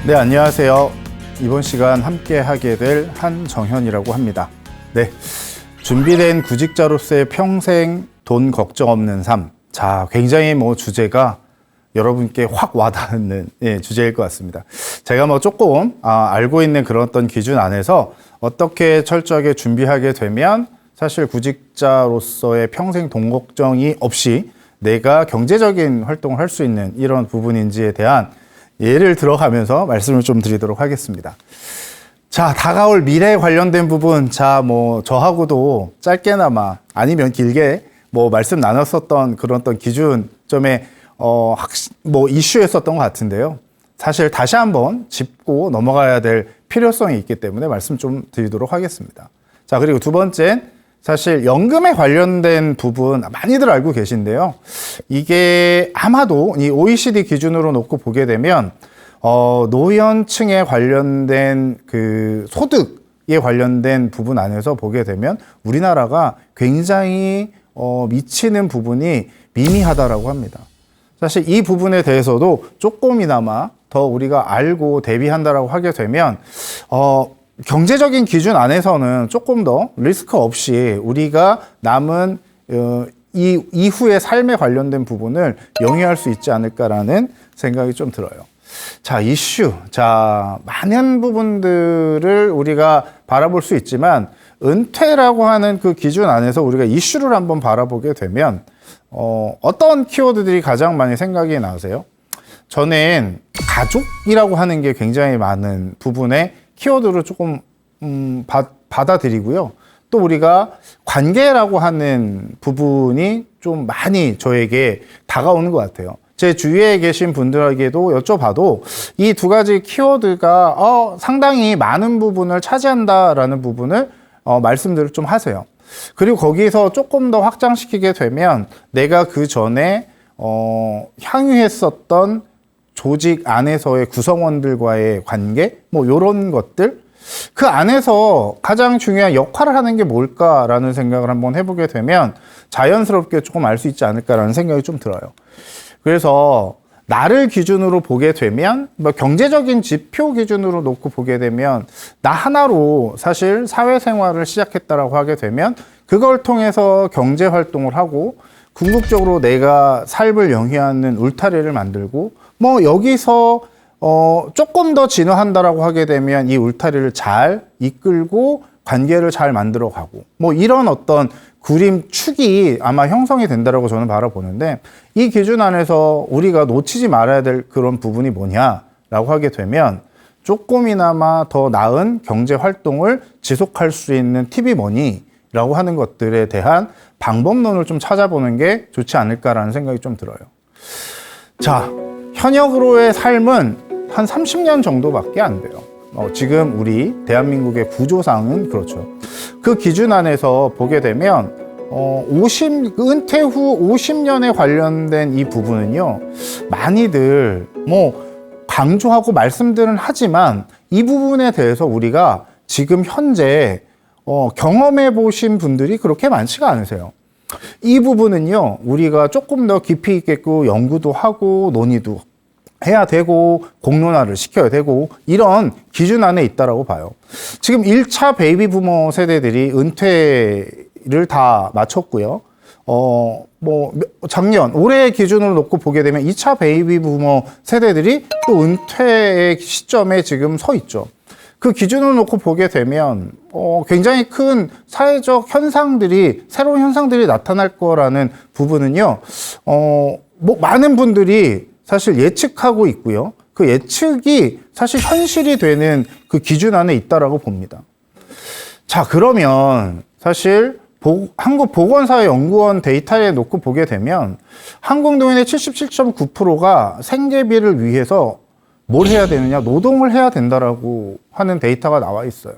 네, 안녕하세요. 이번 시간 함께 하게 될 한정현이라고 합니다. 네, 준비된 구직자로서의 평생 돈 걱정 없는 삶. 자, 굉장히 주제가 여러분께 확 와닿는 주제일 것 같습니다. 제가 조금 알고 있는 그런 어떤 기준 안에서 어떻게 철저하게 준비하게 되면 사실 구직자로서의 평생 돈 걱정이 없이 내가 경제적인 활동을 할 수 있는 이런 부분인지에 대한 예를 들어가면서 말씀을 좀 드리도록 하겠습니다. 자, 다가올 미래에 관련된 부분, 저하고도 짧게나마 아니면 길게 말씀 나눴었던 그런 어떤 기준점에 이슈였었던 것 같은데요. 사실 다시 한번 짚고 넘어가야 될 필요성이 있기 때문에 말씀 좀 드리도록 하겠습니다. 자, 그리고 두 번째, 사실 연금에 관련된 부분 많이들 알고 계신데요. 이게 아마도 이 OECD 기준으로 놓고 보게 되면 노년층에 관련된 그 소득에 관련된 부분 안에서 보게 되면 우리나라가 굉장히 미치는 부분이 미미하다라고 합니다. 사실 이 부분에 대해서도 조금이나마 더 우리가 알고 대비한다라고 하게 되면 경제적인 기준 안에서는 조금 더 리스크 없이 우리가 남은 이 이후의 삶에 관련된 부분을 영위할 수 있지 않을까라는 생각이 좀 들어요. 자, 이슈. 자, 많은 부분들을 우리가 바라볼 수 있지만 은퇴라고 하는 그 기준 안에서 우리가 이슈를 한번 바라보게 되면 어떤 키워드들이 가장 많이 생각이 나세요? 저는 가족이라고 하는 게 굉장히 많은 부분에 키워드를 조금 받아들이고요. 또 우리가 관계라고 하는 부분이 좀 많이 저에게 다가오는 것 같아요. 제 주위에 계신 분들에게도 여쭤봐도 이 두 가지 키워드가 상당히 많은 부분을 차지한다라는 부분을 말씀들을 좀 하세요. 그리고 거기서 조금 더 확장시키게 되면 내가 그 전에 향유했었던 조직 안에서의 구성원들과의 관계, 이런 것들, 그 안에서 가장 중요한 역할을 하는 게 뭘까라는 생각을 한번 해보게 되면 자연스럽게 조금 알 수 있지 않을까라는 생각이 좀 들어요. 그래서 나를 기준으로 보게 되면 경제적인 지표 기준으로 놓고 보게 되면 나 하나로 사실 사회생활을 시작했다라고 하게 되면 그걸 통해서 경제활동을 하고 궁극적으로 내가 삶을 영위하는 울타리를 만들고 여기서 조금 더 진화한다라고 하게 되면 이 울타리를 잘 이끌고 관계를 잘 만들어가고 이런 어떤 그림축이 아마 형성이 된다라고 저는 바라보는데 이 기준 안에서 우리가 놓치지 말아야 될 그런 부분이 뭐냐라고 하게 되면 조금이나마 더 나은 경제 활동을 지속할 수 있는 팁이 뭐니라고 하는 것들에 대한 방법론을 좀 찾아보는 게 좋지 않을까라는 생각이 좀 들어요. 자, 현역으로의 삶은 한 30년 정도밖에 안 돼요. 지금 우리 대한민국의 구조상은 그렇죠. 그 기준 안에서 보게 되면 은퇴 후 50년에 관련된 이 부분은요, 많이들 강조하고 말씀들은 하지만 이 부분에 대해서 우리가 지금 현재 경험해 보신 분들이 그렇게 많지가 않으세요. 이 부분은요, 우리가 조금 더 깊이 있게 연구도 하고 논의도 해야 되고 공론화를 시켜야 되고 이런 기준 안에 있다라고 봐요. 지금 1차 베이비 부머 세대들이 은퇴를 다 마쳤고요. 작년 올해 기준으로 놓고 보게 되면 2차 베이비 부머 세대들이 또 은퇴의 시점에 지금 서 있죠. 그 기준을 놓고 보게 되면 굉장히 큰 사회적 현상들이 새로운 현상들이 나타날 거라는 부분은요. 많은 분들이 사실 예측하고 있고요. 그 예측이 사실 현실이 되는 그 기준 안에 있다라고 봅니다. 자, 그러면 사실 한국보건사회연구원 데이터에 놓고 보게 되면 한국 노인의 77.9%가 생계비를 위해서 뭘 해야 되느냐? 노동을 해야 된다라고 하는 데이터가 나와 있어요.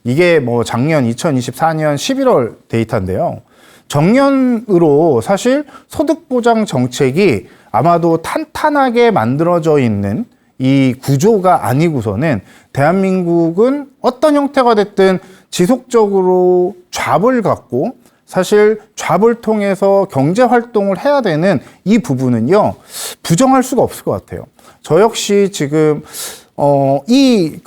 이게 작년 2024년 11월 데이터인데요. 정년으로 사실 소득보장 정책이 아마도 탄탄하게 만들어져 있는 이 구조가 아니고서는 대한민국은 어떤 형태가 됐든 지속적으로 잡을 갖고 사실 잡을 통해서 경제 활동을 해야 되는 이 부분은요, 부정할 수가 없을 것 같아요. 저 역시 지금 이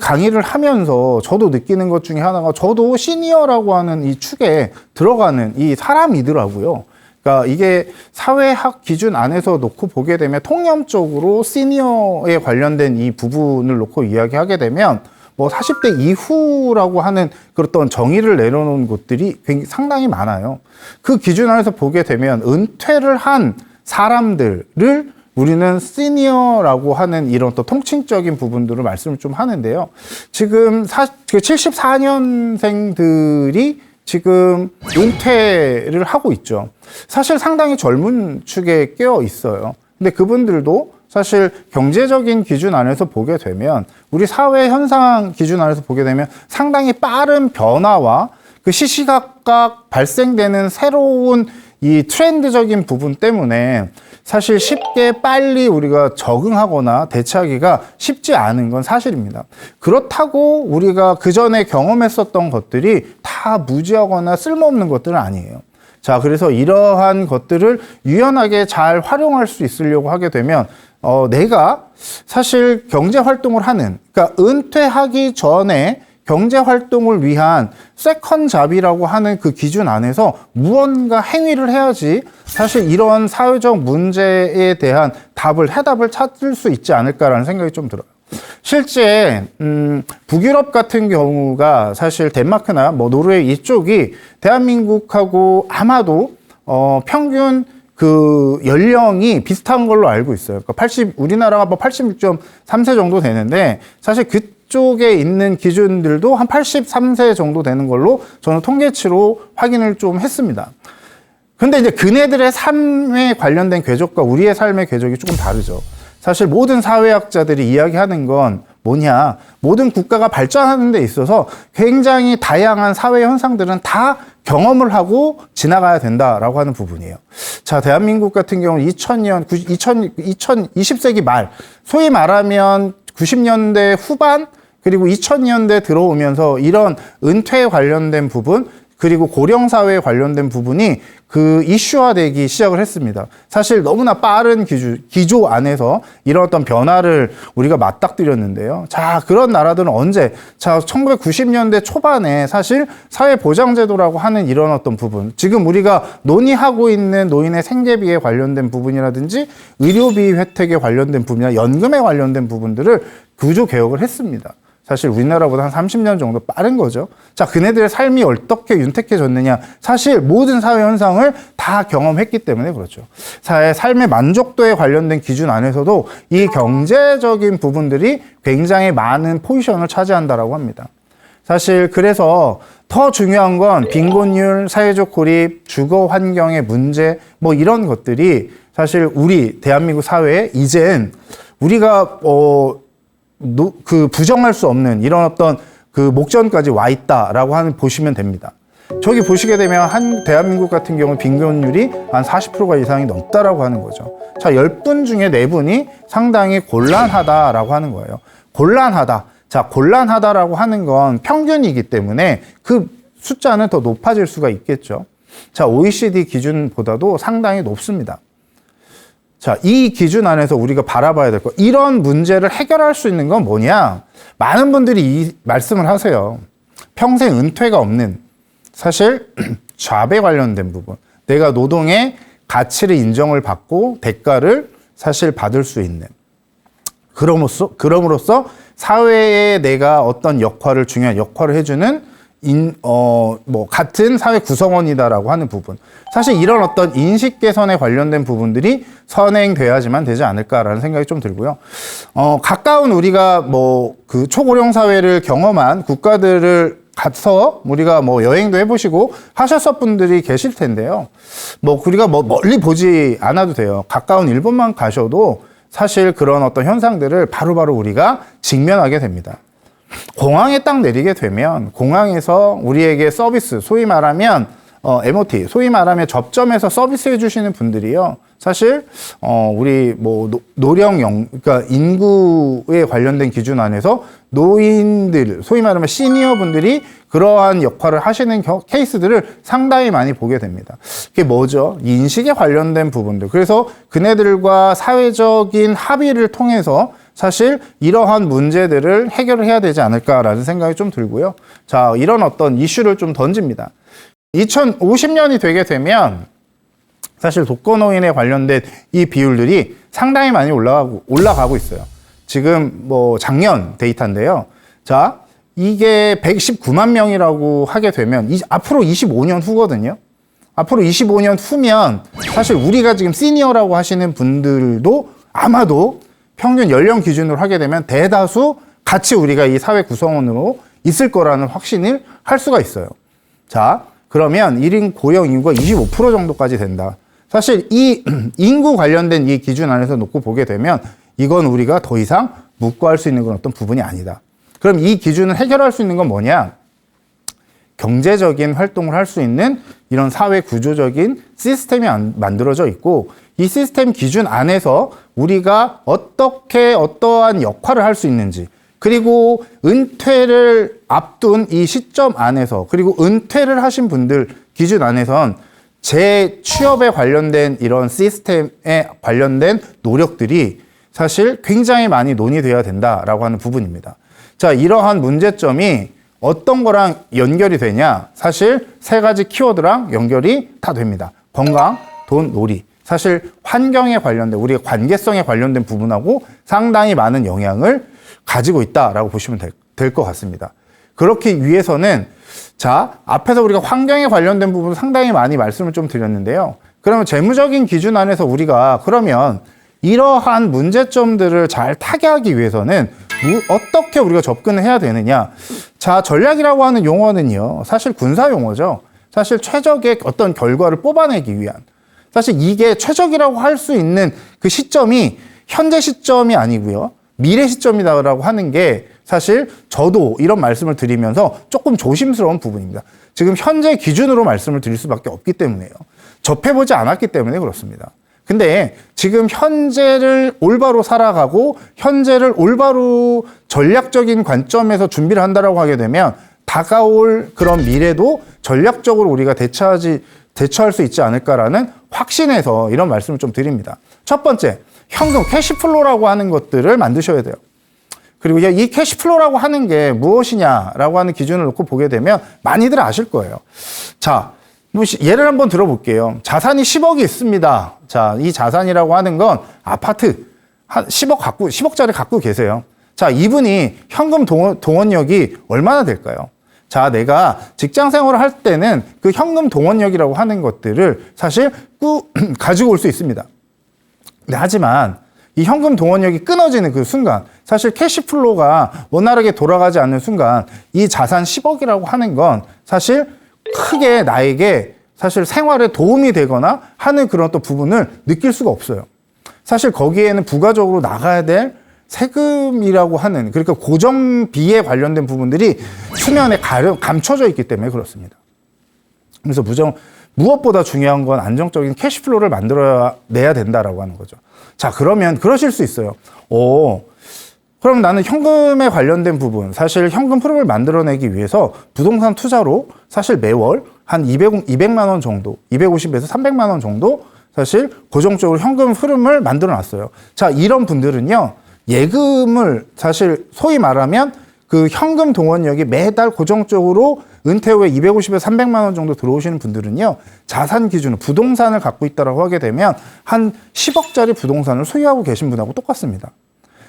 강의를 하면서 저도 느끼는 것 중에 하나가 저도 시니어라고 하는 이 축에 들어가는 이 사람이더라고요. 그러니까 이게 사회학 기준 안에서 놓고 보게 되면 통념적으로 시니어에 관련된 이 부분을 놓고 이야기하게 되면 뭐 40대 이후라고 하는 그런 정의를 내려놓은 곳들이 굉장히 상당히 많아요. 그 기준 안에서 보게 되면 은퇴를 한 사람들을 우리는 시니어라고 하는 이런 또 통칭적인 부분들을 말씀을 좀 하는데요. 지금 74년생들이 지금 은퇴를 하고 있죠. 사실 상당히 젊은 축에 껴 있어요. 근데 그분들도 사실 경제적인 기준 안에서 보게 되면 우리 사회 현상 기준 안에서 보게 되면 상당히 빠른 변화와 그 시시각각 발생되는 새로운 이 트렌드적인 부분 때문에 사실 쉽게 빨리 우리가 적응하거나 대처하기가 쉽지 않은 건 사실입니다. 그렇다고 우리가 그전에 경험했었던 것들이 다 무지하거나 쓸모없는 것들은 아니에요. 자, 그래서 이러한 것들을 유연하게 잘 활용할 수 있으려고 하게 되면 내가 사실 경제 활동을 하는, 그러니까 은퇴하기 전에 경제 활동을 위한 세컨 잡이라고 하는 그 기준 안에서 무언가 행위를 해야지 사실 이런 사회적 문제에 대한 해답을 찾을 수 있지 않을까라는 생각이 좀 들어요. 실제 북유럽 같은 경우가 사실 덴마크나 뭐 노르웨이 이쪽이 대한민국하고 아마도 평균 그 연령이 비슷한 걸로 알고 있어요. 그러니까 우리나라가 뭐 86.3세 정도 되는데 사실 그쪽에 있는 기준들도 한 83세 정도 되는 걸로 저는 통계치로 확인을 좀 했습니다. 근데 이제 그네들의 삶에 관련된 궤적과 우리의 삶의 궤적이 조금 다르죠. 사실 모든 사회학자들이 이야기하는 건 뭐냐, 모든 국가가 발전하는 데 있어서 굉장히 다양한 사회 현상들은 다 경험을 하고 지나가야 된다라고 하는 부분이에요. 자, 대한민국 같은 경우는 20세기 말, 소위 말하면 90년대 후반 그리고 2000년대 들어오면서 이런 은퇴에 관련된 부분 그리고 고령사회에 관련된 부분이 그 이슈화되기 시작을 했습니다. 사실 너무나 빠른 기조 안에서 이런 어떤 변화를 우리가 맞닥뜨렸는데요. 자, 그런 나라들은 언제? 자, 1990년대 초반에 사실 사회보장제도라고 하는 이런 어떤 부분, 지금 우리가 논의하고 있는 노인의 생계비에 관련된 부분이라든지 의료비 혜택에 관련된 부분이나 연금에 관련된 부분들을 구조 개혁을 했습니다. 사실 우리나라보다 한 30년 정도 빠른 거죠. 자, 그네들의 삶이 어떻게 윤택해졌느냐. 사실 모든 사회 현상을 다 경험했기 때문에 그렇죠. 삶의 만족도에 관련된 기준 안에서도 이 경제적인 부분들이 굉장히 많은 포지션을 차지한다라고 합니다. 사실 그래서 더 중요한 건 빈곤율, 사회적 고립, 주거 환경의 문제 뭐 이런 것들이 사실 우리 대한민국 사회에 이젠 우리가 부정할 수 없는 이런 어떤 그 목전까지 와 있다라고 보시면 됩니다. 저기 보시게 되면 대한민국 같은 경우 빈곤율이 한 40%가 이상이 넘다라고 하는 거죠. 자, 10분 중에 4분이 상당히 곤란하다라고 하는 거예요. 곤란하다. 자, 곤란하다라고 하는 건 평균이기 때문에 그 숫자는 더 높아질 수가 있겠죠. 자, OECD 기준보다도 상당히 높습니다. 자, 이 기준 안에서 우리가 바라봐야 될 거, 이런 문제를 해결할 수 있는 건 뭐냐? 많은 분들이 이 말씀을 하세요. 평생 은퇴가 없는, 사실 잡에 관련된 부분, 내가 노동의 가치를 인정을 받고 대가를 사실 받을 수 있는, 그럼으로써 사회에 내가 어떤 중요한 역할을 해주는 같은 사회 구성원이다라고 하는 부분. 사실 이런 어떤 인식 개선에 관련된 부분들이 선행돼야지만 되지 않을까라는 생각이 좀 들고요. 가까운 우리가 그 초고령 사회를 경험한 국가들을 가서 우리가 여행도 해보시고 하셨을 분들이 계실 텐데요. 우리가 멀리 보지 않아도 돼요. 가까운 일본만 가셔도 사실 그런 어떤 현상들을 바로바로 우리가 직면하게 됩니다. 공항에 딱 내리게 되면 공항에서 우리에게 서비스, 소위 말하면 MOT, 소위 말하면 접점에서 서비스해 주시는 분들이요. 사실 우리 뭐 노령형, 그러니까 인구에 관련된 기준 안에서 노인들, 소위 말하면 시니어 분들이 그러한 역할을 하시는 케이스들을 상당히 많이 보게 됩니다. 그게 뭐죠? 인식에 관련된 부분들. 그래서 그네들과 사회적인 합의를 통해서 사실 이러한 문제들을 해결을 해야 되지 않을까라는 생각이 좀 들고요. 자, 이런 어떤 이슈를 좀 던집니다. 2050년이 되게 되면 사실 독거노인에 관련된 이 비율들이 상당히 많이 올라가고 있어요. 지금 뭐 작년 데이터인데요. 자, 이게 119만 명이라고 하게 되면 앞으로 25년 후거든요. 앞으로 25년 후면 사실 우리가 지금 시니어라고 하시는 분들도 아마도 평균 연령 기준으로 하게 되면 대다수 같이 우리가 이 사회 구성원으로 있을 거라는 확신을 할 수가 있어요. 자, 그러면 1인 고령 인구가 25% 정도까지 된다. 사실 이 인구 관련된 이 기준 안에서 놓고 보게 되면 이건 우리가 더 이상 묵과할 수 있는 그런 어떤 부분이 아니다. 그럼 이 기준을 해결할 수 있는 건 뭐냐? 경제적인 활동을 할 수 있는 이런 사회 구조적인 시스템이 만들어져 있고 이 시스템 기준 안에서 우리가 어떻게 어떠한 역할을 할 수 있는지 그리고 은퇴를 앞둔 이 시점 안에서 그리고 은퇴를 하신 분들 기준 안에선 재취업에 관련된 이런 시스템에 관련된 노력들이 사실 굉장히 많이 논의되어야 된다라고 하는 부분입니다. 자, 이러한 문제점이 어떤 거랑 연결이 되냐? 사실 세 가지 키워드랑 연결이 다 됩니다. 건강, 돈, 놀이. 사실 환경에 관련된 우리의 관계성에 관련된 부분하고 상당히 많은 영향을 가지고 있다라고 보시면 될 것 같습니다. 그렇기 위해서는 자, 앞에서 우리가 환경에 관련된 부분 상당히 많이 말씀을 좀 드렸는데요. 그러면 재무적인 기준 안에서 우리가 그러면 이러한 문제점들을 잘 타개하기 위해서는 어떻게 우리가 접근을 해야 되느냐. 자, 전략이라고 하는 용어는요. 사실 군사 용어죠. 사실 최적의 어떤 결과를 뽑아내기 위한. 사실 이게 최적이라고 할 수 있는 그 시점이 현재 시점이 아니고요. 미래 시점이다라고 하는 게 사실 저도 이런 말씀을 드리면서 조금 조심스러운 부분입니다. 지금 현재 기준으로 말씀을 드릴 수밖에 없기 때문에요. 접해보지 않았기 때문에 그렇습니다. 근데 지금 현재를 올바로 살아가고 현재를 올바로 전략적인 관점에서 준비를 한다라고 하게 되면 다가올 그런 미래도 전략적으로 우리가 대처할 수 있지 않을까라는 확신에서 이런 말씀을 좀 드립니다. 첫 번째, 현금 캐시플로우라고 하는 것들을 만드셔야 돼요. 그리고 이 캐시플로우라고 하는 게 무엇이냐라고 하는 기준을 놓고 보게 되면 많이들 아실 거예요. 자, 예를 한번 들어볼게요. 자산이 10억이 있습니다. 자, 이 자산이라고 하는 건 아파트 한 10억짜리 갖고 계세요. 자, 이분이 현금 동원력이 얼마나 될까요? 자, 내가 직장 생활을 할 때는 그 현금 동원력이라고 하는 것들을 사실 가지고 올 수 있습니다. 네, 하지만 이 현금 동원력이 끊어지는 그 순간, 사실 캐시플로우가 원활하게 돌아가지 않는 순간 이 자산 10억이라고 하는 건 사실 크게 나에게 사실 생활에 도움이 되거나 하는 그런 또 부분을 느낄 수가 없어요. 사실 거기에는 부가적으로 나가야 될 세금이라고 하는, 그러니까 고정비에 관련된 부분들이 수면에 감춰져 있기 때문에 그렇습니다. 그래서 무엇보다 중요한 건 안정적인 캐시플로우를 만들어내야 된다라고 하는 거죠. 자, 그러면 그러실 수 있어요. 그럼 나는 현금에 관련된 부분, 사실 현금 흐름을 만들어내기 위해서 부동산 투자로 사실 매월 한 200만 원 정도, 250에서 300만 원 정도 사실 고정적으로 현금 흐름을 만들어 놨어요. 자, 이런 분들은요, 예금을 사실 소위 말하면 그 현금 동원력이 매달 고정적으로 은퇴 후에 250에서 300만 원 정도 들어오시는 분들은요, 자산 기준으로 부동산을 갖고 있다라고 하게 되면 한 10억짜리 부동산을 소유하고 계신 분하고 똑같습니다.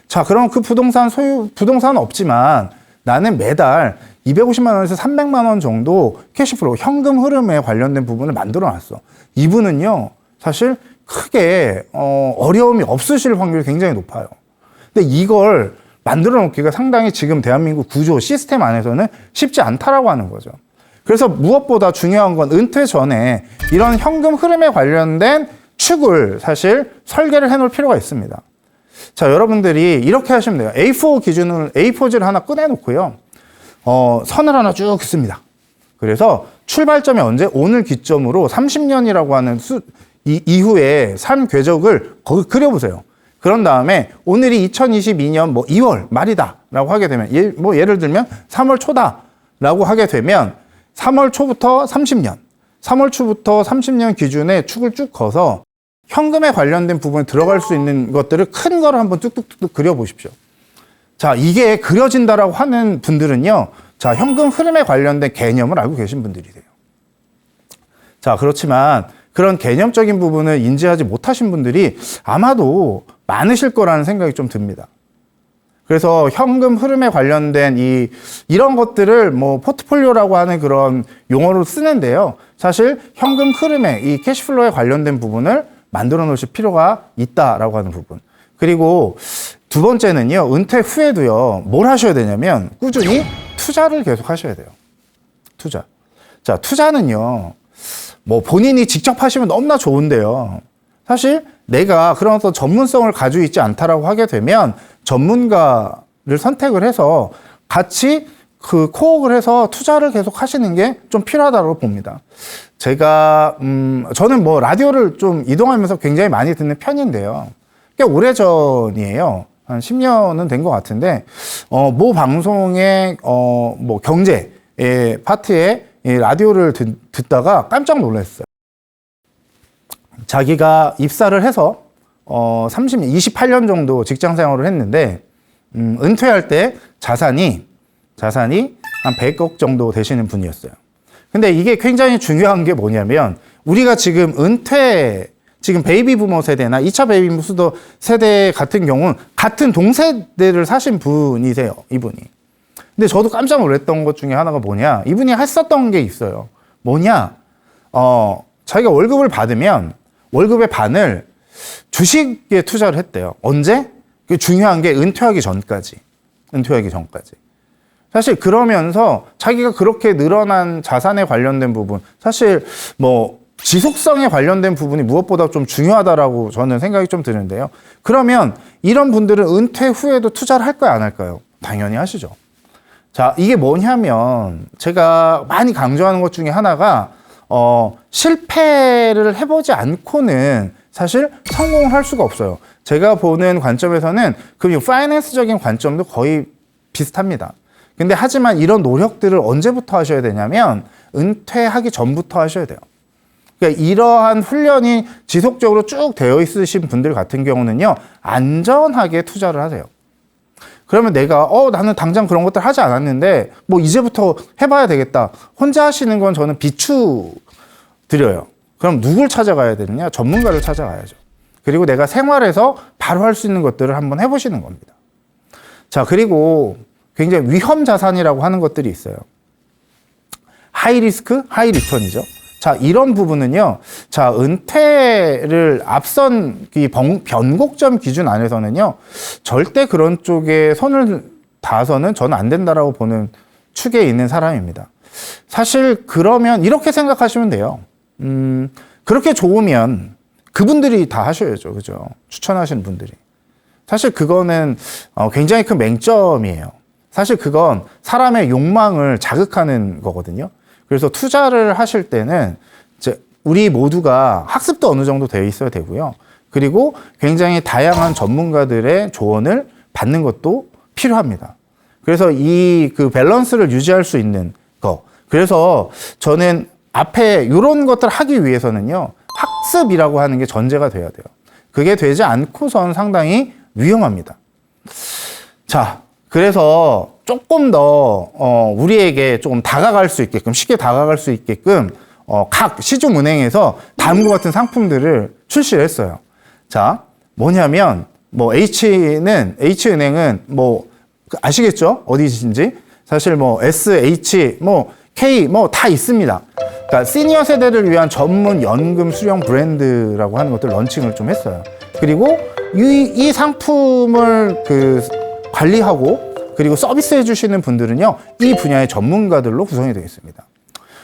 자, 그럼 그 부동산은 없지만 나는 매달 250만 원에서 300만 원 정도 캐시플로우, 현금 흐름에 관련된 부분을 만들어 놨어. 이분은요, 사실 크게 어려움이 없으실 확률이 굉장히 높아요. 근데 이걸 만들어 놓기가 상당히 지금 대한민국 구조 시스템 안에서는 쉽지 않다라고 하는 거죠. 그래서 무엇보다 중요한 건 은퇴 전에 이런 현금 흐름에 관련된 축을 사실 설계를 해놓을 필요가 있습니다. 자, 여러분들이 이렇게 하시면 돼요. A4지를 하나 꺼내놓고요. 선을 하나 쭉 긋습니다. 그래서 출발점이 언제? 오늘 기점으로 30년이라고 하는 이후에 삶 궤적을 거기 그려보세요. 그런 다음에 오늘이 2022년 뭐 2월 말이다라고 하게 되면 예를 들면 3월 초다라고 하게 되면 3월 초부터 30년, 3월 초부터 30년 기준의 축을 쭉 커서 현금에 관련된 부분에 들어갈 수 있는 것들을 큰 거를 한번 뚝뚝뚝 그려보십시오. 자, 이게 그려진다라고 하는 분들은요, 자, 현금 흐름에 관련된 개념을 알고 계신 분들이세요. 자, 그렇지만 그런 개념적인 부분을 인지하지 못하신 분들이 아마도 많으실 거라는 생각이 좀 듭니다. 그래서 현금 흐름에 관련된 이런 것들을 뭐 포트폴리오라고 하는 그런 용어로 쓰는데요. 사실 현금 흐름에 이 캐시플로우에 관련된 부분을 만들어 놓으실 필요가 있다라고 하는 부분. 그리고 두 번째는요, 은퇴 후에도요, 뭘 하셔야 되냐면 꾸준히 투자를 계속 하셔야 돼요. 투자. 자, 투자는요, 뭐 본인이 직접 하시면 너무나 좋은데요. 사실 내가 그런 어떤 전문성을 가지고 있지 않다라고 하게 되면 전문가를 선택을 해서 같이 그 코업을 해서 투자를 계속 하시는 게 좀 필요하다고 봅니다. 제가 저는 뭐 라디오를 좀 이동하면서 굉장히 많이 듣는 편인데요. 꽤 오래전이에요. 한 10년은 된 것 같은데 모 방송의 뭐 경제 파트에 라디오를 듣다가 깜짝 놀랐어요. 자기가 입사를 해서 28년 정도 직장 생활을 했는데 은퇴할 때 자산이 한 100억 정도 되시는 분이었어요. 근데 이게 굉장히 중요한 게 뭐냐면 우리가 지금 지금 베이비 부머 세대나 2차 베이비 부머 세대 같은 경우는 같은 동세대를 사신 분이세요, 이분이. 근데 저도 깜짝 놀랐던 것 중에 하나가 뭐냐, 이분이 했었던 게 있어요. 뭐냐, 자기가 월급을 받으면 월급의 반을 주식에 투자를 했대요. 언제? 그 중요한 게 은퇴하기 전까지. 사실 그러면서 자기가 그렇게 늘어난 자산에 관련된 부분, 사실 뭐 지속성에 관련된 부분이 무엇보다 좀 중요하다라고 저는 생각이 좀 드는데요. 그러면 이런 분들은 은퇴 후에도 투자를 할까요, 안 할까요? 당연히 하시죠. 자, 이게 뭐냐면 제가 많이 강조하는 것 중에 하나가 실패를 해보지 않고는 사실 성공을 할 수가 없어요. 제가 보는 관점에서는 그 파이낸스적인 관점도 거의 비슷합니다. 근데 하지만 이런 노력들을 언제부터 하셔야 되냐면 은퇴하기 전부터 하셔야 돼요. 그러니까 이러한 훈련이 지속적으로 쭉 되어 있으신 분들 같은 경우는요, 안전하게 투자를 하세요. 그러면 내가 나는 당장 그런 것들 하지 않았는데 뭐 이제부터 해봐야 되겠다. 혼자 하시는 건 저는 비추드려요. 그럼 누굴 찾아가야 되느냐? 전문가를 찾아가야죠. 그리고 내가 생활에서 바로 할 수 있는 것들을 한번 해보시는 겁니다. 자, 그리고 굉장히 위험 자산이라고 하는 것들이 있어요. 하이 리스크, 하이 리턴이죠. 자, 이런 부분은요, 자, 은퇴를 앞선 이 변곡점 기준 안에서는요, 절대 그런 쪽에 손을 닿아서는 저는 안 된다라고 보는 축에 있는 사람입니다. 사실 그러면 이렇게 생각하시면 돼요. 그렇게 좋으면 그분들이 다 하셔야죠. 그죠? 추천하시는 분들이. 사실 그거는 굉장히 큰 맹점이에요. 사실 그건 사람의 욕망을 자극하는 거거든요. 그래서 투자를 하실 때는 이제 우리 모두가 학습도 어느 정도 되어 있어야 되고요. 그리고 굉장히 다양한 전문가들의 조언을 받는 것도 필요합니다. 그래서 그 밸런스를 유지할 수 있는 거. 그래서 저는 앞에 이런 것들을 하기 위해서는요, 학습이라고 하는 게 전제가 돼야 돼요. 그게 되지 않고선 상당히 위험합니다. 자, 그래서 조금 더 우리에게 조금 다가갈 수 있게끔, 쉽게 다가갈 수 있게끔 각 시중은행에서 다음과 같은 상품들을 출시를 했어요. 자, 뭐냐면 뭐 H은행은 뭐 아시겠죠? 어디신지? 사실 뭐 SH, 뭐 K 뭐 다 있습니다. 그러니까 시니어 세대를 위한 전문 연금 수령 브랜드라고 하는 것들 런칭을 좀 했어요. 그리고 이 상품을 관리하고 그리고 서비스해 주시는 분들은요, 이 분야의 전문가들로 구성이 되어 있습니다.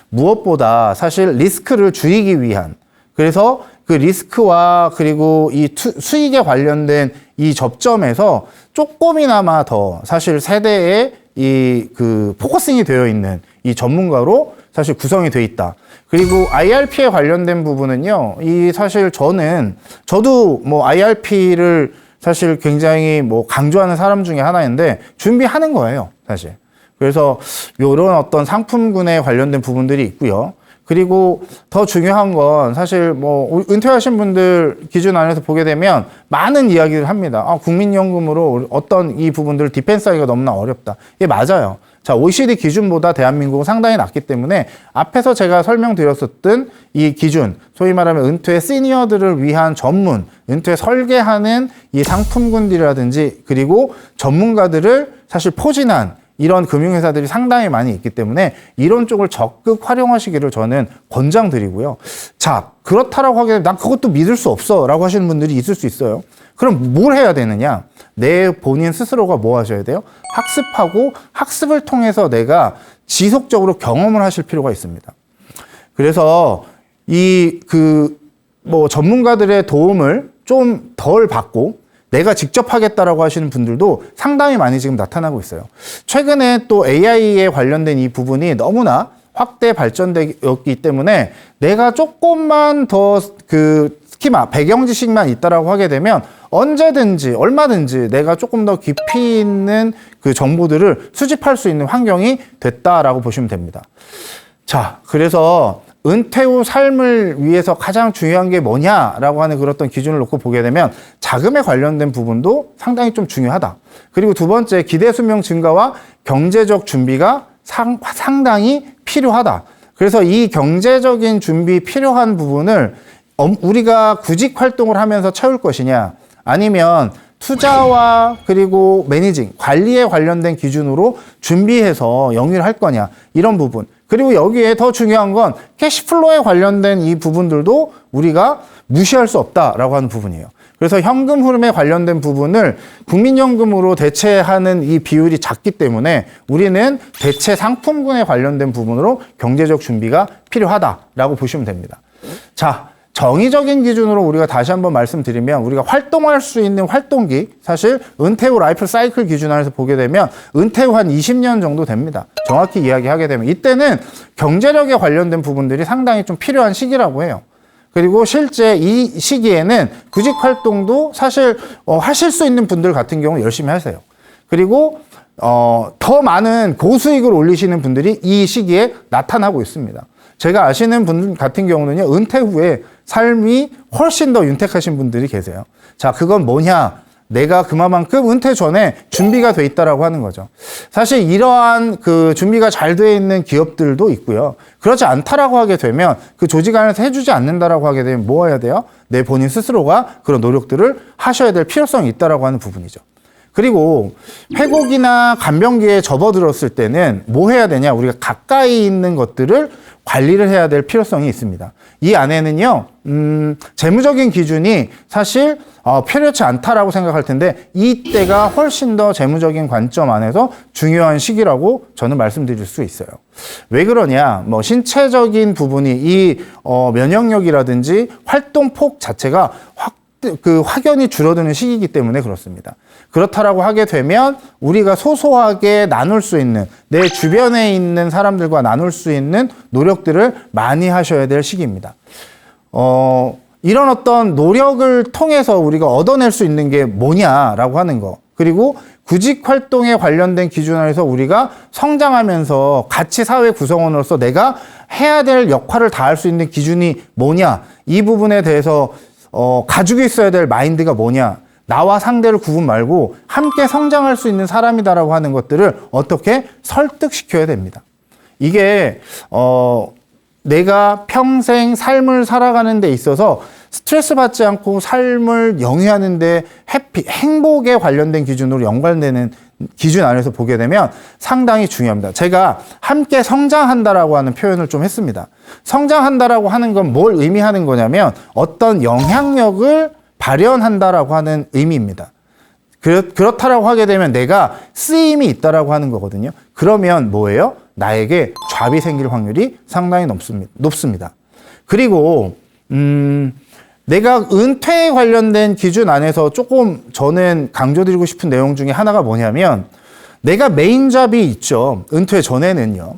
무엇보다 사실 리스크를 줄이기 위한, 그래서 그 리스크와 그리고 이 수익에 관련된 이 접점에서 조금이나마 더 사실 세대에 포커싱이 되어 있는 이 전문가로 사실 구성이 돼 있다. 그리고 IRP에 관련된 부분은요, 사실 저도 뭐 IRP를 사실 굉장히 뭐 강조하는 사람 중에 하나인데 준비하는 거예요, 사실. 그래서 요런 어떤 상품군에 관련된 부분들이 있고요. 그리고 더 중요한 건 사실 뭐 은퇴하신 분들 기준 안에서 보게 되면 많은 이야기를 합니다. 국민연금으로 어떤 이 부분들을 디펜스하기가 너무나 어렵다. 이게 맞아요. 자, OECD 기준보다 대한민국은 상당히 낮기 때문에 앞에서 제가 설명드렸었던 이 기준, 소위 말하면 은퇴 시니어들을 위한 전문, 은퇴 설계하는 이 상품군들이라든지 그리고 전문가들을 사실 포진한 이런 금융회사들이 상당히 많이 있기 때문에 이런 쪽을 적극 활용하시기를 저는 권장드리고요. 자, 그렇다라고 하게 되면 난 그것도 믿을 수 없어 라고 하시는 분들이 있을 수 있어요. 그럼 뭘 해야 되느냐? 내 본인 스스로가 뭐 하셔야 돼요? 학습하고 학습을 통해서 내가 지속적으로 경험을 하실 필요가 있습니다. 그래서 뭐 전문가들의 도움을 좀 덜 받고 내가 직접 하겠다라고 하시는 분들도 상당히 많이 지금 나타나고 있어요. 최근에 또 AI에 관련된 이 부분이 너무나 확대 발전되었기 때문에 내가 조금만 더 스키마, 배경 지식만 있다라고 하게 되면 언제든지 얼마든지 내가 조금 더 깊이 있는 그 정보들을 수집할 수 있는 환경이 됐다라고 보시면 됩니다. 자, 그래서 은퇴 후 삶을 위해서 가장 중요한 게 뭐냐라고 하는 그런 어떤 기준을 놓고 보게 되면 자금에 관련된 부분도 상당히 좀 중요하다. 그리고 두 번째, 기대 수명 증가와 경제적 준비가 상당히 필요하다. 그래서 이 경제적인 준비 필요한 부분을 우리가 구직 활동을 하면서 채울 것이냐, 아니면 투자와 그리고 매니징, 관리에 관련된 기준으로 준비해서 영위를 할 거냐, 이런 부분. 그리고 여기에 더 중요한 건 캐시플로에 관련된 이 부분들도 우리가 무시할 수 없다라고 하는 부분이에요. 그래서 현금 흐름에 관련된 부분을 국민연금으로 대체하는 이 비율이 작기 때문에 우리는 대체 상품군에 관련된 부분으로 경제적 준비가 필요하다라고 보시면 됩니다. 자, 정의적인 기준으로 우리가 다시 한번 말씀드리면 우리가 활동할 수 있는 활동기, 사실 은퇴 후 라이프 사이클 기준 안에서 보게 되면 은퇴 후 한 20년 정도 됩니다. 정확히 이야기하게 되면 이때는 경제력에 관련된 부분들이 상당히 좀 필요한 시기라고 해요. 그리고 실제 이 시기에는 구직 활동도 사실 하실 수 있는 분들 같은 경우 열심히 하세요. 그리고 더 많은 고수익을 올리시는 분들이 이 시기에 나타나고 있습니다. 제가 아시는 분 같은 경우는요, 은퇴 후에 삶이 훨씬 더 윤택하신 분들이 계세요. 자, 그건 뭐냐? 내가 그만큼 은퇴 전에 준비가 돼 있다라고 하는 거죠. 사실 이러한 그 준비가 잘 돼 있는 기업들도 있고요. 그렇지 않다라고 하게 되면 그 조직 안에서 해주지 않는다라고 하게 되면 뭐 해야 돼요? 내 본인 스스로가 그런 노력들을 하셔야 될 필요성이 있다라고 하는 부분이죠. 그리고 회복이나 간병기에 접어들었을 때는 뭐 해야 되냐? 우리가 가까이 있는 것들을 관리를 해야 될 필요성이 있습니다. 이 안에는요, 재무적인 기준이 사실 필요치 않다라고 생각할 텐데 이때가 훨씬 더 재무적인 관점 안에서 중요한 시기라고 저는 말씀드릴 수 있어요. 왜 그러냐? 뭐 신체적인 부분이 이 면역력이라든지 활동폭 자체가 확연히 줄어드는 시기이기 때문에 그렇습니다. 그렇다라고 하게 되면 우리가 소소하게 나눌 수 있는, 내 주변에 있는 사람들과 나눌 수 있는 노력들을 많이 하셔야 될 시기입니다. 이런 어떤 노력을 통해서 우리가 얻어낼 수 있는 게 뭐냐라고 하는 거. 그리고 구직 활동에 관련된 기준 안에서 우리가 성장하면서 같이 사회 구성원으로서 내가 해야 될 역할을 다할 수 있는 기준이 뭐냐. 이 부분에 대해서 가지고 있어야 될 마인드가 뭐냐. 나와 상대를 구분 말고 함께 성장할 수 있는 사람이다라고 하는 것들을 어떻게 설득시켜야 됩니다. 이게 내가 평생 삶을 살아가는 데 있어서 스트레스 받지 않고 삶을 영위하는 데 행복에 관련된 기준으로 연관되는 기준 안에서 보게 되면 상당히 중요합니다. 제가 함께 성장한다라고 하는 표현을 좀 했습니다. 성장한다라고 하는 건 뭘 의미하는 거냐면 어떤 영향력을 발현한다라고 하는 의미입니다. 그렇다라고 하게 되면 내가 쓰임이 있다라고 하는 거거든요. 그러면 뭐예요? 나에게 잡이 생길 확률이 상당히 높습니다. 그리고 내가 은퇴에 관련된 기준 안에서 조금 저는 강조드리고 싶은 내용 중에 하나가 뭐냐면 내가 메인 잡이 있죠. 은퇴 전에는요.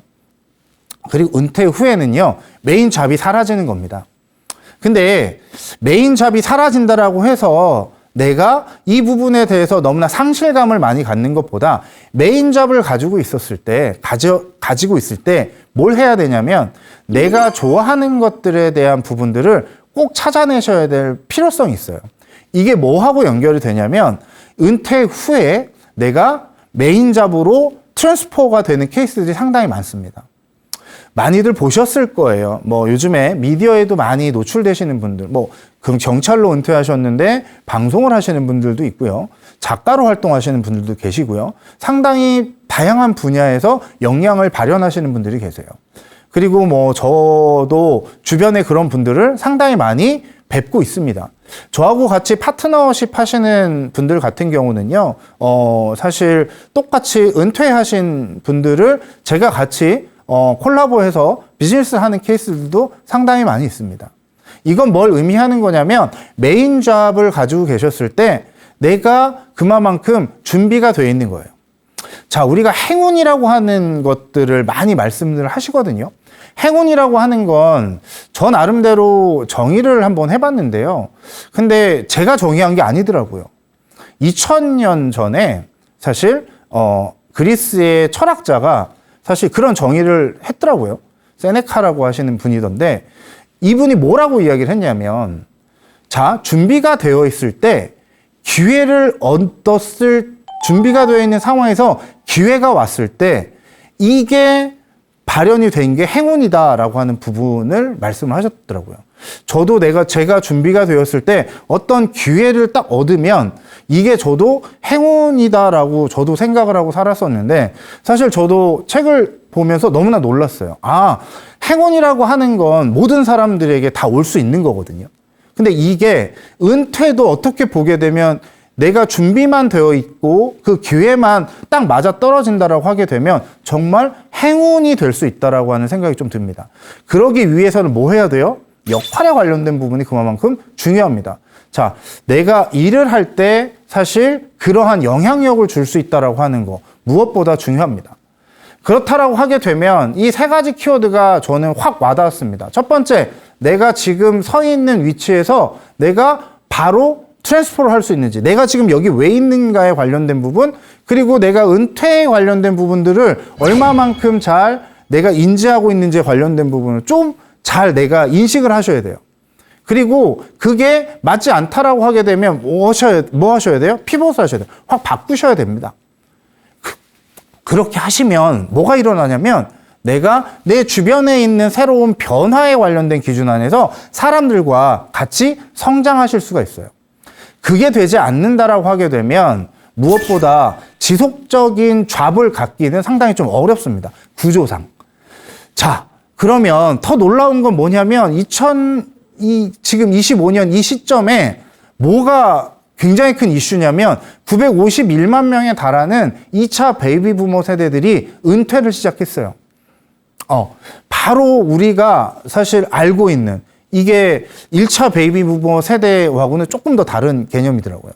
그리고 은퇴 후에는요, 메인 잡이 사라지는 겁니다. 근데 메인 잡이 사라진다라고 해서 내가 이 부분에 대해서 너무나 상실감을 많이 갖는 것보다 메인 잡을 가지고 있었을 때, 가지고 있을 때 뭘 해야 되냐면 내가 좋아하는 것들에 대한 부분들을 꼭 찾아내셔야 될 필요성이 있어요. 이게 뭐하고 연결이 되냐면 은퇴 후에 내가 메인 잡으로 트랜스퍼가 되는 케이스들이 상당히 많습니다. 많이들 보셨을 거예요. 뭐 요즘에 미디어에도 많이 노출되시는 분들, 뭐 그럼 경찰로 은퇴하셨는데 방송을 하시는 분들도 있고요. 작가로 활동하시는 분들도 계시고요. 상당히 다양한 분야에서 역량을 발현하시는 분들이 계세요. 그리고 뭐 저도 주변에 그런 분들을 상당히 많이 뵙고 있습니다. 저하고 같이 파트너십 하시는 분들 같은 경우는요, 사실 똑같이 은퇴하신 분들을 제가 같이 콜라보해서 비즈니스 하는 케이스들도 상당히 많이 있습니다. 이건 뭘 의미하는 거냐면 메인 잡을 가지고 계셨을 때 내가 그만큼 준비가 되어 있는 거예요. 자, 우리가 행운이라고 하는 것들을 많이 말씀을 하시거든요. 행운이라고 하는 건 저 나름대로 정의를 한번 해봤는데요. 근데 제가 정의한 게 아니더라고요. 2000년 전에 사실 그리스의 철학자가 사실 그런 정의를 했더라고요. 세네카라고 하시는 분이던데 이분이 뭐라고 이야기를 했냐면, 자, 준비가 되어 있을 때 기회를 얻었을, 준비가 되어 있는 상황에서 기회가 왔을 때 이게 발현이 된 게 행운이다라고 하는 부분을 말씀을 하셨더라고요. 저도 제가 준비가 되었을 때 어떤 기회를 딱 얻으면 이게 저도 행운이다라고 저도 생각을 하고 살았었는데, 사실 저도 책을 보면서 너무나 놀랐어요. 아, 행운이라고 하는 건 모든 사람들에게 다 올 수 있는 거거든요. 근데 이게 은퇴도 어떻게 보게 되면 내가 준비만 되어 있고 그 기회만 딱 맞아 떨어진다라고 하게 되면 정말 행운이 될 수 있다라고 하는 생각이 좀 듭니다. 그러기 위해서는 뭐 해야 돼요? 역할에 관련된 부분이 그만큼 중요합니다. 자, 내가 일을 할 때 사실 그러한 영향력을 줄 수 있다라고 하는 거 무엇보다 중요합니다. 그렇다라고 하게 되면 이 세 가지 키워드가 저는 확 와닿았습니다. 첫 번째, 내가 지금 서 있는 위치에서 내가 바로 트랜스퍼를 할 수 있는지, 내가 지금 여기 왜 있는가에 관련된 부분, 그리고 내가 은퇴에 관련된 부분들을 얼마만큼 잘 내가 인지하고 있는지에 관련된 부분을 좀 잘 내가 인식을 하셔야 돼요. 그리고 그게 맞지 않다라고 하게 되면 뭐 하셔야 돼요? 피벗을 하셔야 돼요. 확 바꾸셔야 됩니다. 그렇게 하시면 뭐가 일어나냐면 내가 내 주변에 있는 새로운 변화에 관련된 기준 안에서 사람들과 같이 성장하실 수가 있어요. 그게 되지 않는다라고 하게 되면 무엇보다 지속적인 잡을 갖기는 상당히 좀 어렵습니다. 구조상. 자, 그러면 더 놀라운 건 뭐냐면 지금 25년 이 시점에 뭐가 굉장히 큰 이슈냐면 951만 명에 달하는 2차 베이비 부머 세대들이 은퇴를 시작했어요. 바로 우리가 사실 알고 있는 이게 1차 베이비 부머 세대하고는 조금 더 다른 개념이더라고요.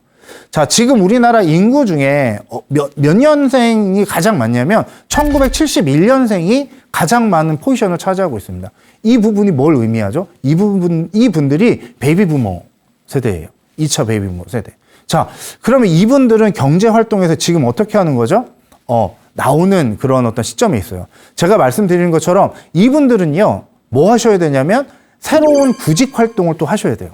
자, 지금 우리나라 인구 중에 몇 년생이 가장 많냐면 1971년생이 가장 많은 포지션을 차지하고 있습니다. 이 부분이 뭘 의미하죠? 이 분들이 베이비 부머 세대예요. 2차 베이비 부머 세대. 자, 그러면 이분들은 경제 활동에서 지금 어떻게 하는 거죠? 나오는 그런 어떤 시점에 있어요. 제가 말씀드린 것처럼 이분들은요, 뭐 하셔야 되냐면 새로운 구직 활동을 또 하셔야 돼요.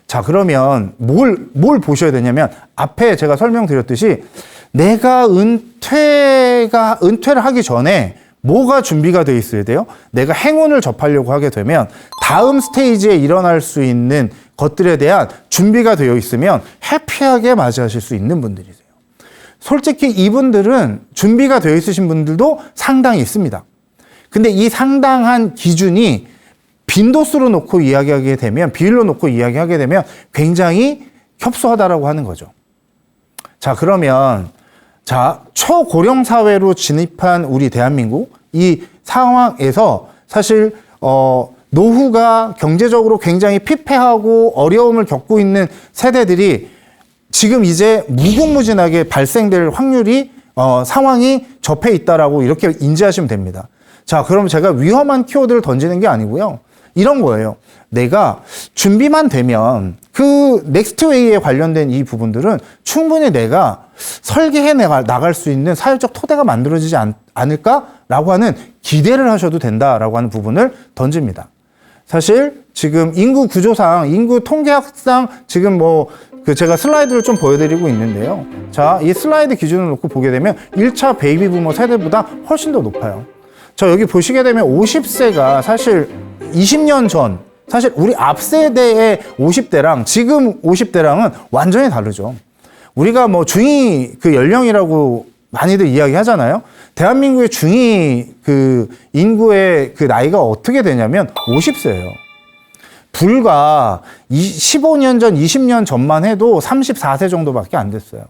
자, 그러면 뭘 보셔야 되냐면 앞에 제가 설명드렸듯이 내가 은퇴를 하기 전에 뭐가 준비가 되어 있어야 돼요? 내가 행운을 접하려고 하게 되면 다음 스테이지에 일어날 수 있는 것들에 대한 준비가 되어 있으면 해피하게 맞이하실 수 있는 분들이세요. 솔직히 이분들은 준비가 되어 있으신 분들도 상당히 있습니다. 근데 이 상당한 기준이 빈도수로 놓고 이야기하게 되면, 비율로 놓고 이야기하게 되면 굉장히 협소하다라고 하는 거죠. 자, 그러면 초고령 사회로 진입한 우리 대한민국 이 상황에서 사실 노후가 경제적으로 굉장히 피폐하고 어려움을 겪고 있는 세대들이 지금 이제 무궁무진하게 발생될 확률이 상황이 접해 있다라고 이렇게 인지하시면 됩니다. 자, 그럼 제가 위험한 키워드를 던지는 게 아니고요. 이런 거예요. 내가 준비만 되면 그 넥스트웨이에 관련된 이 부분들은 충분히 내가 설계해 나갈 수 있는 사회적 토대가 만들어지지 않을까라고 하는 기대를 하셔도 된다라고 하는 부분을 던집니다. 사실 지금 인구 구조상, 인구 통계학상 지금 제가 슬라이드를 좀 보여드리고 있는데요. 자, 이 슬라이드 기준을 놓고 보게 되면 1차 베이비 부머 세대보다 훨씬 더 높아요. 자, 여기 보시게 되면 50세가 사실 20년 전, 사실 우리 앞 세대의 50대랑 지금 50대랑은 완전히 다르죠. 우리가 중위 그 연령이라고 많이들 이야기 하잖아요. 대한민국의 중위 그 인구의 그 나이가 어떻게 되냐면 50세예요. 불과 15년 전, 20년 전만 해도 34세 정도밖에 안 됐어요.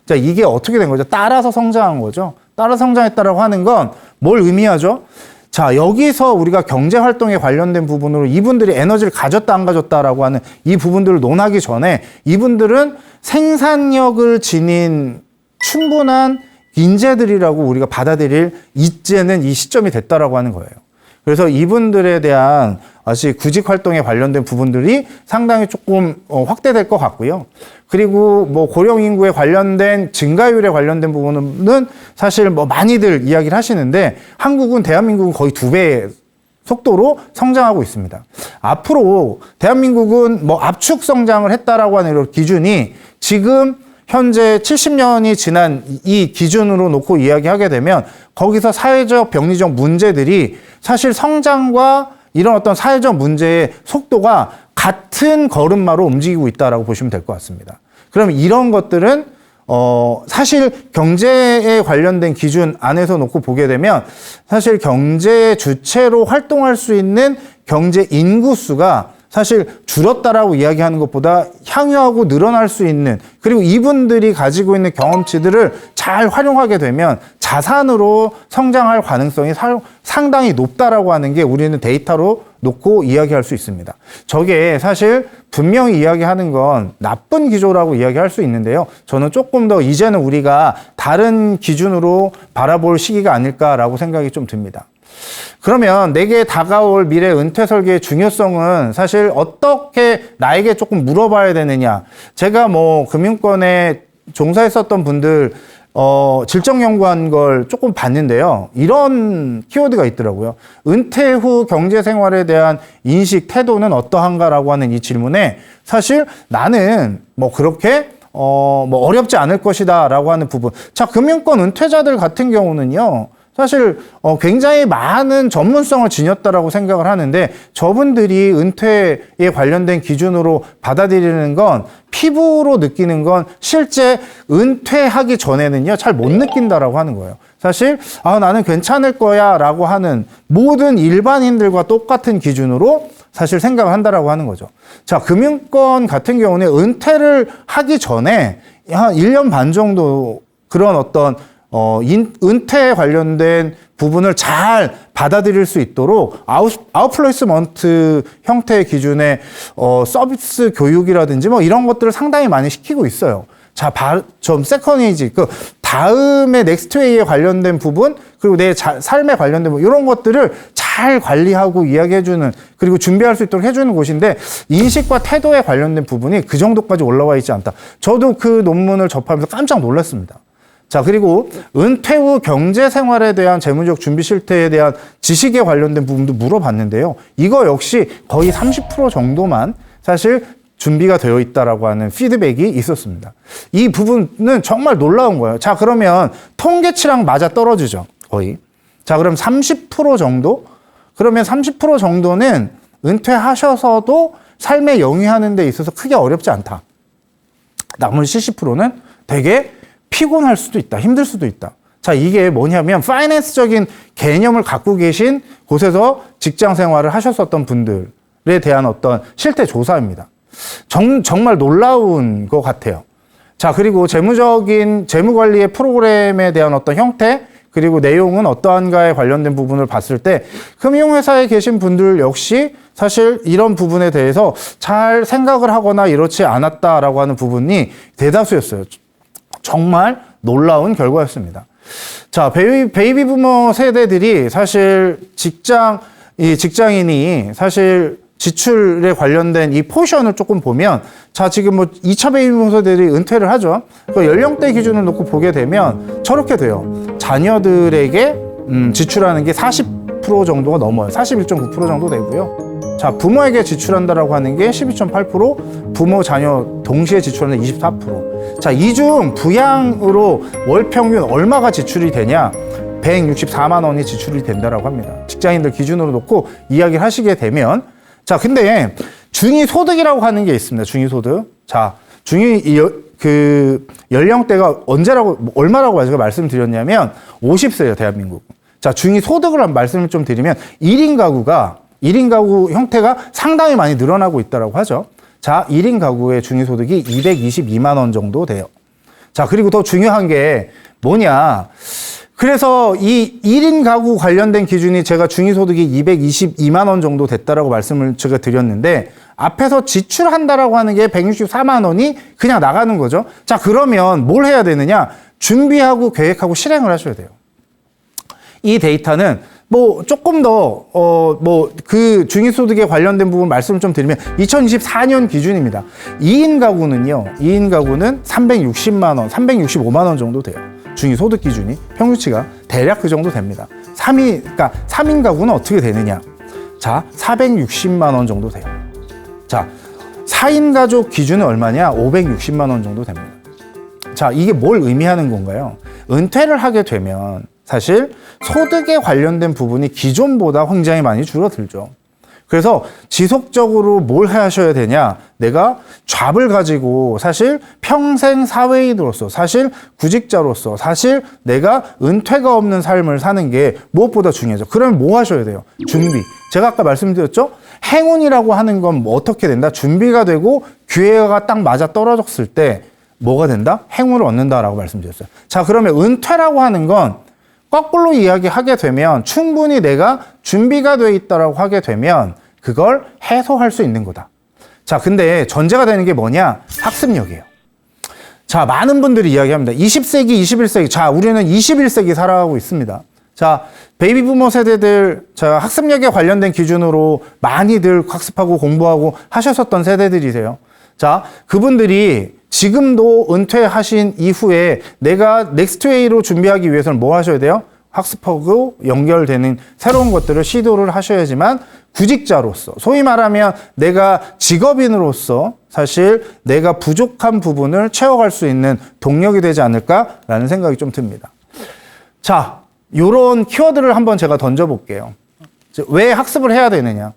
자, 이게 어떻게 된 거죠? 따라서 성장한 거죠. 따라서 성장했다라고 하는 건 뭘 의미하죠? 자, 여기서 우리가 경제 활동에 관련된 부분으로 이분들이 에너지를 가졌다 안 가졌다라고 하는 이 부분들을 논하기 전에 이분들은 생산력을 지닌 충분한 인재들이라고 우리가 받아들일 이제는 이 시점이 됐다라고 하는 거예요. 그래서 이분들에 대한 구직 활동에 관련된 부분들이 상당히 조금 확대될 것 같고요. 그리고 고령 인구에 관련된 증가율에 관련된 부분은 사실 많이들 이야기를 하시는데 한국은 대한민국은 거의 2배의 속도로 성장하고 있습니다. 앞으로 대한민국은 압축 성장을 했다라고 하는 이런 기준이 지금 현재 70년이 지난 이 기준으로 놓고 이야기하게 되면 거기서 사회적 병리적 문제들이 사실 성장과 이런 어떤 사회적 문제의 속도가 같은 걸음마로 움직이고 있다라고 보시면 될 것 같습니다. 그럼 이런 것들은 사실 경제에 관련된 기준 안에서 놓고 보게 되면 사실 경제 주체로 활동할 수 있는 경제 인구수가 사실 줄었다라고 이야기하는 것보다 향유하고 늘어날 수 있는, 그리고 이분들이 가지고 있는 경험치들을 잘 활용하게 되면 자산으로 성장할 가능성이 상당히 높다라고 하는 게 우리는 데이터로 놓고 이야기할 수 있습니다. 저게 사실 분명히 이야기하는 건 나쁜 기조라고 이야기할 수 있는데요. 저는 조금 더 이제는 우리가 다른 기준으로 바라볼 시기가 아닐까라고 생각이 좀 듭니다. 그러면 내게 다가올 미래 은퇴 설계의 중요성은 사실 어떻게 나에게 조금 물어봐야 되느냐. 제가 금융권에 종사했었던 분들 질적 연구한 걸 조금 봤는데요. 이런 키워드가 있더라고요. 은퇴 후 경제 생활에 대한 인식, 태도는 어떠한가라고 하는 이 질문에 사실 나는 그렇게 어렵지 않을 것이다 라고 하는 부분. 자, 금융권 은퇴자들 같은 경우는요. 사실 굉장히 많은 전문성을 지녔다라고 생각을 하는데 저분들이 은퇴에 관련된 기준으로 받아들이는 건 피부로 느끼는 건 실제 은퇴하기 전에는요 잘 못 느낀다라고 하는 거예요. 사실 나는 괜찮을 거야 라고 하는 모든 일반인들과 똑같은 기준으로 사실 생각을 한다라고 하는 거죠. 자, 금융권 같은 경우는 은퇴를 하기 전에 한 1년 반 정도 그런 어떤 은퇴에 관련된 부분을 잘 받아들일 수 있도록 아웃플레이스먼트 형태의 기준의 서비스 교육이라든지 이런 것들을 상당히 많이 시키고 있어요. 자, 좀 세컨에이지, 다음에 넥스트웨이에 관련된 부분, 그리고 내 삶에 관련된 부분, 이런 것들을 잘 관리하고 이야기해주는, 그리고 준비할 수 있도록 해주는 곳인데, 인식과 태도에 관련된 부분이 그 정도까지 올라와 있지 않다. 저도 그 논문을 접하면서 깜짝 놀랐습니다. 자, 그리고 은퇴 후 경제 생활에 대한 재무적 준비 실태에 대한 지식에 관련된 부분도 물어봤는데요. 이거 역시 거의 30% 정도만 사실 준비가 되어 있다라고 하는 피드백이 있었습니다. 이 부분은 정말 놀라운 거예요. 자, 그러면 통계치랑 맞아 떨어지죠. 거의. 자, 그럼 30% 정도? 그러면 30% 정도는 은퇴하셔서도 삶에 영위하는 데 있어서 크게 어렵지 않다. 나머지 70%는 되게 피곤할 수도 있다. 힘들 수도 있다. 자, 이게 뭐냐면 파이낸스적인 개념을 갖고 계신 곳에서 직장 생활을 하셨었던 분들에 대한 어떤 실태 조사입니다. 정말 놀라운 것 같아요. 자, 그리고 재무관리의 프로그램에 대한 어떤 형태, 그리고 내용은 어떠한가에 관련된 부분을 봤을 때 금융회사에 계신 분들 역시 사실 이런 부분에 대해서 잘 생각을 하거나 이렇지 않았다라고 하는 부분이 대다수였어요. 정말 놀라운 결과였습니다. 자, 베이비 부머 세대들이 사실 직장인이 사실 지출에 관련된 이 포션을 조금 보면, 자, 지금 뭐 2차 베이비 부머 세대들이 은퇴를 하죠. 그 연령대 기준을 놓고 보게 되면 저렇게 돼요. 자녀들에게 지출하는 게 40% 정도가 넘어요. 41.9% 정도 되고요. 자, 부모에게 지출한다라고 하는 게 12.8%, 부모, 자녀 동시에 지출하는 게 24%. 자, 이 중 부양으로 월 평균 얼마가 지출이 되냐? 164만 원이 지출이 된다라고 합니다. 직장인들 기준으로 놓고 이야기를 하시게 되면, 자, 근데 중위소득이라고 하는 게 있습니다. 중위소득. 자, 연령대가 얼마라고 제가 말씀드렸냐면 50세예요, 대한민국. 자, 중위소득을 말씀을 좀 드리면 1인 가구 형태가 상당히 많이 늘어나고 있다고 하죠. 자, 1인 가구의 중위소득이 222만 원 정도 돼요. 자, 그리고 더 중요한 게 뭐냐. 그래서 이 1인 가구 관련된 기준이 제가 중위소득이 222만 원 정도 됐다라고 말씀을 제가 드렸는데, 앞에서 지출한다라고 하는 게 164만 원이 그냥 나가는 거죠. 자, 그러면 뭘 해야 되느냐? 준비하고 계획하고 실행을 하셔야 돼요. 이 데이터는 뭐 조금 더 그 중위소득에 관련된 부분 말씀을 좀 드리면 2024년 기준입니다. 2인 가구는 360만 원, 365만 원 정도 돼요. 중위소득 기준이 평균치가 대략 그 정도 됩니다. 3인 가구는 어떻게 되느냐? 자, 460만 원 정도 돼요. 자, 4인 가족 기준은 얼마냐? 560만 원 정도 됩니다. 자, 이게 뭘 의미하는 건가요? 은퇴를 하게 되면 사실 소득에 관련된 부분이 기존보다 굉장히 많이 줄어들죠. 그래서 지속적으로 뭘 하셔야 되냐? 내가 잡을 가지고 사실 평생 사회인으로서, 사실 구직자로서, 사실 내가 은퇴가 없는 삶을 사는 게 무엇보다 중요하죠. 그러면 뭐 하셔야 돼요? 준비. 제가 아까 말씀드렸죠? 행운이라고 하는 건 뭐 어떻게 된다? 준비가 되고 기회가 딱 맞아 떨어졌을 때 뭐가 된다? 행운을 얻는다라고 말씀드렸어요. 자, 그러면 은퇴라고 하는 건 거꾸로 이야기하게 되면 충분히 내가 준비가 돼 있다라고 하게 되면 그걸 해소할 수 있는 거다. 자, 근데 전제가 되는 게 뭐냐? 학습력이에요. 자, 많은 분들이 이야기합니다. 20세기, 21세기. 자, 우리는 21세기 살아가고 있습니다. 자, 베이비 부머 세대들, 자, 학습력에 관련된 기준으로 많이들 학습하고 공부하고 하셨었던 세대들이세요. 자, 그분들이 지금도 은퇴하신 이후에 내가 넥스트웨이로 준비하기 위해서는 뭐 하셔야 돼요? 학습하고 연결되는 새로운 것들을 시도를 하셔야지만 구직자로서, 소위 말하면 내가 직업인으로서 사실 내가 부족한 부분을 채워갈 수 있는 동력이 되지 않을까라는 생각이 좀 듭니다. 자, 요런 키워드를 한번 제가 던져볼게요. 왜 학습을 해야 되느냐?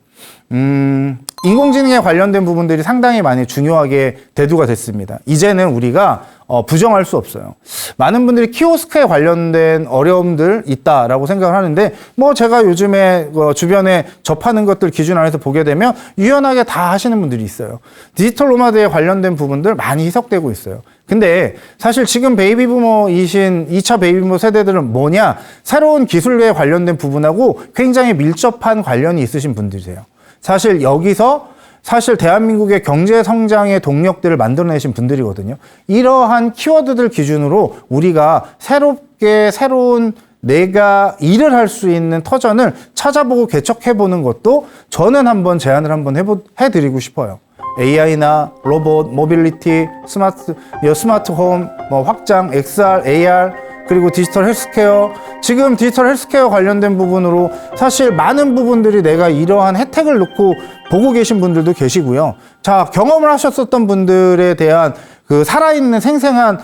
인공지능에 관련된 부분들이 상당히 많이 중요하게 대두가 됐습니다. 이제는 우리가 부정할 수 없어요. 많은 분들이 키오스크에 관련된 어려움들 있다라고 생각을 하는데, 뭐 제가 요즘에 주변에 접하는 것들 기준 안에서 보게 되면 유연하게 다 하시는 분들이 있어요. 디지털 노마드에 관련된 부분들 많이 희석되고 있어요. 근데 사실 지금 베이비 부머이신 2차 베이비 부머 세대들은 뭐냐? 새로운 기술에 관련된 부분하고 굉장히 밀접한 관련이 있으신 분들이세요. 사실 여기서 사실 대한민국의 경제 성장의 동력들을 만들어내신 분들이거든요. 이러한 키워드들 기준으로 우리가 새로운 내가 일을 할 수 있는 터전을 찾아보고 개척해보는 것도 저는 한번 제안을 한번 해드리고 싶어요. AI나 로봇, 모빌리티, 스마트 홈, 확장, XR, AR, 그리고 디지털 헬스케어. 지금 디지털 헬스케어 관련된 부분으로 사실 많은 부분들이 내가 이러한 혜택을 놓고 보고 계신 분들도 계시고요. 자, 경험을 하셨었던 분들에 대한 그 살아있는 생생한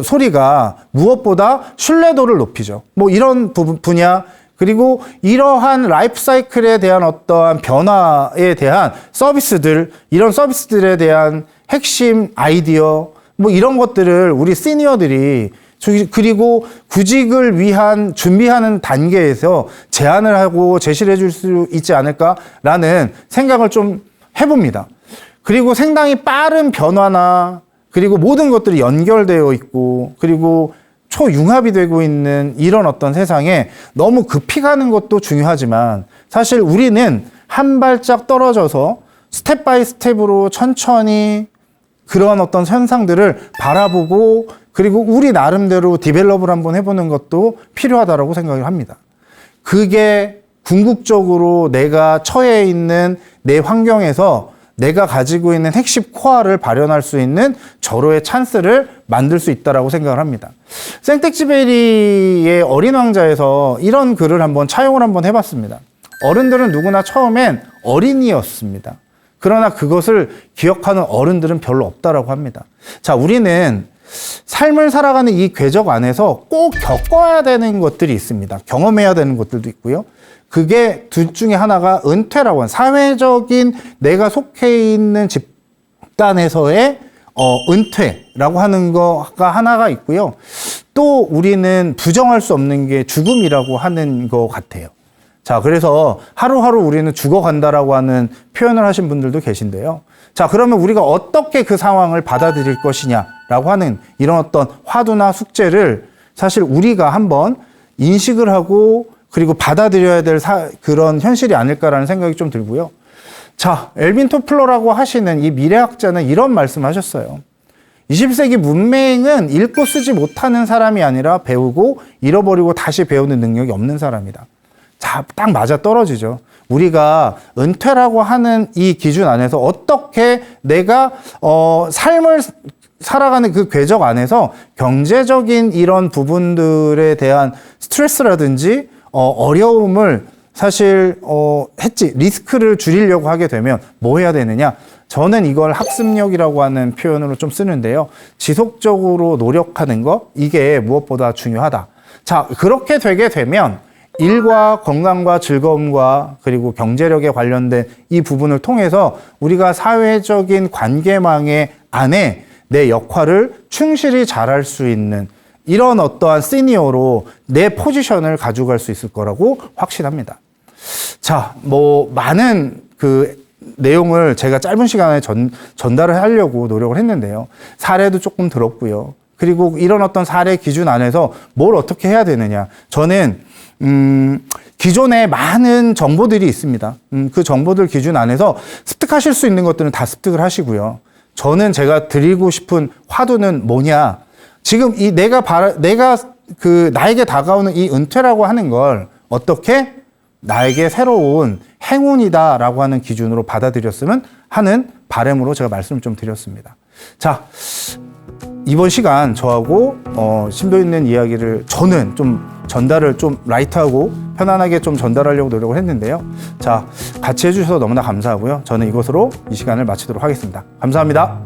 소리가 무엇보다 신뢰도를 높이죠. 뭐 이런 분야, 그리고 이러한 라이프 사이클에 대한 어떠한 변화에 대한 서비스들, 이런 서비스들에 대한 핵심 아이디어, 뭐 이런 것들을 우리 시니어들이, 그리고 구직을 위한 준비하는 단계에서 제안을 하고 제시를 해줄 수 있지 않을까라는 생각을 좀 해봅니다. 그리고 상당히 빠른 변화나, 그리고 모든 것들이 연결되어 있고, 그리고 초융합이 되고 있는 이런 어떤 세상에 너무 급히 가는 것도 중요하지만, 사실 우리는 한 발짝 떨어져서 스텝 바이 스텝으로 천천히 그런 어떤 현상들을 바라보고 그리고 우리 나름대로 디벨롭을 한번 해보는 것도 필요하다고 생각을 합니다. 그게 궁극적으로 내가 처해 있는 내 환경에서 내가 가지고 있는 핵심 코어를 발현할 수 있는 절호의 찬스를 만들 수 있다고 생각을 합니다. 생텍쥐베리의 어린 왕자에서 이런 글을 한번 차용을 한번 해봤습니다. 어른들은 누구나 처음엔 어린이였습니다. 그러나 그것을 기억하는 어른들은 별로 없다라고 합니다. 자, 우리는 삶을 살아가는 이 궤적 안에서 꼭 겪어야 되는 것들이 있습니다. 경험해야 되는 것들도 있고요. 그게 둘 중에 하나가 은퇴라고 하는 사회적인 내가 속해 있는 집단에서의 은퇴라고 하는 거가 하나가 있고요. 또 우리는 부정할 수 없는 게 죽음이라고 하는 것 같아요. 자, 그래서 하루하루 우리는 죽어간다라고 하는 표현을 하신 분들도 계신데요. 자, 그러면 우리가 어떻게 그 상황을 받아들일 것이냐라고 하는 이런 어떤 화두나 숙제를 사실 우리가 한번 인식을 하고 그리고 받아들여야 될 그런 현실이 아닐까라는 생각이 좀 들고요. 자, 엘빈 토플러라고 하시는 이 미래학자는 이런 말씀을 하셨어요. 20세기 문맹은 읽고 쓰지 못하는 사람이 아니라 배우고 잃어버리고 다시 배우는 능력이 없는 사람이다. 자, 딱 맞아 떨어지죠. 우리가 은퇴라고 하는 이 기준 안에서 어떻게 내가 삶을 살아가는 그 궤적 안에서 경제적인 이런 부분들에 대한 스트레스라든지 어려움을 사실 리스크를 줄이려고 하게 되면 뭐 해야 되느냐? 저는 이걸 학습력이라고 하는 표현으로 좀 쓰는데요. 지속적으로 노력하는 거, 이게 무엇보다 중요하다. 자, 그렇게 되게 되면 일과 건강과 즐거움과 그리고 경제력에 관련된 이 부분을 통해서 우리가 사회적인 관계망의 안에 내 역할을 충실히 잘할 수 있는 이런 어떠한 시니어로 내 포지션을 가져갈 수 있을 거라고 확신합니다. 자, 뭐 많은 그 내용을 제가 짧은 시간에 전달을 하려고 노력을 했는데요. 사례도 조금 들었고요. 그리고 이런 어떤 사례 기준 안에서 뭘 어떻게 해야 되느냐. 저는 기존에 많은 정보들이 있습니다. 그 정보들 기준 안에서 습득하실 수 있는 것들은 다 습득을 하시고요. 저는 제가 드리고 싶은 화두는 뭐냐. 지금 이 나에게 다가오는 이 은퇴라고 하는 걸 어떻게 나에게 새로운 행운이다라고 하는 기준으로 받아들였으면 하는 바람으로 제가 말씀을 좀 드렸습니다. 자, 이번 시간 저하고 심도 있는 이야기를 저는 좀 전달을 좀 라이트하고 편안하게 좀 전달하려고 노력을 했는데요. 자, 같이 해주셔서 너무나 감사하고요. 저는 이것으로 이 시간을 마치도록 하겠습니다. 감사합니다.